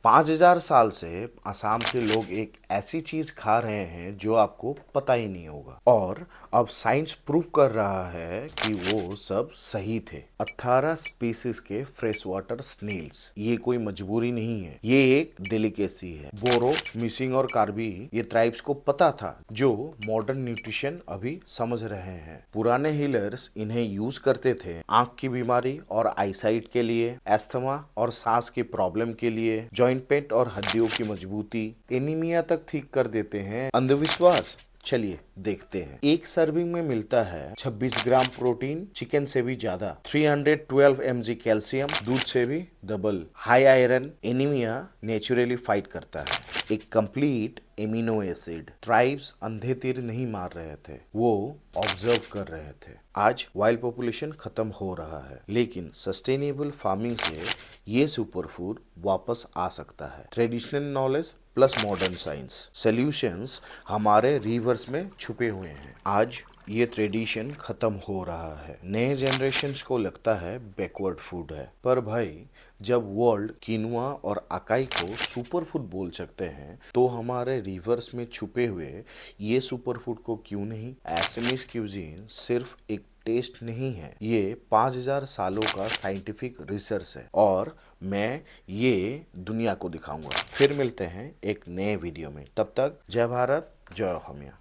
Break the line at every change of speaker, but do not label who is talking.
5000 साल से असम के लोग एक ऐसी चीज खा रहे हैं जो आपको पता ही नहीं होगा, और अब साइंस प्रूव कर रहा है कि वो सब सही थे। 18 स्पीसीज के फ्रेश वाटर स्नेल्स, ये कोई मजबूरी नहीं है, ये एक डेलिकेसी है। बोरो, मिसिंग और कार्बी ये ट्राइब्स को पता था, जो मॉडर्न न्यूट्रिशन अभी समझ रहे हैं। पुराने हीलर्स इन्हें यूज करते थे आंख की बीमारी और आईसाइट के लिए, एस्थमा और सांस की प्रॉब्लम के लिए, जॉइंट पेन और हड्डियों की मजबूती, एनीमिया तक ठीक कर देते हैं। अंधविश्वास? चलिए देखते हैं। एक सर्विंग में मिलता है 26 ग्राम प्रोटीन, चिकन से भी ज्यादा, 312 mg कैल्शियम, दूध से भी double, high iron, anaemia naturally fight करता है, एक कंप्लीट एमिनो एसिड। ट्राइब्स अंधे तीर नहीं मार रहे थे, वो ऑब्जर्व कर रहे थे। आज वाइल्ड पॉपुलेशन खत्म हो रहा है, लेकिन सस्टेनेबल फार्मिंग से ये सुपर फूड वापस आ सकता है। Traditional knowledge plus modern science, solutions हमारे रिवर्स में छुपे हुए हैं। आज ये ट्रेडिशन खत्म हो रहा है, नए जनरेशन्स को लगता है बैकवर्ड फूड है। पर भाई, जब वर्ल्ड किनुआ और अकाई को सुपर फूड बोल सकते हैं, तो हमारे रिवर्स में छुपे हुए ये सुपर फूड को क्यों नहीं? एसएमएस क्यूजीन सिर्फ एक टेस्ट नहीं है, ये 5000 सालों का साइंटिफिक रिसर्च है, और मैं ये दुनिया को दिखाऊंगा। फिर मिलते हैं एक नए वीडियो में, तब तक जय भारत, जय होमिया।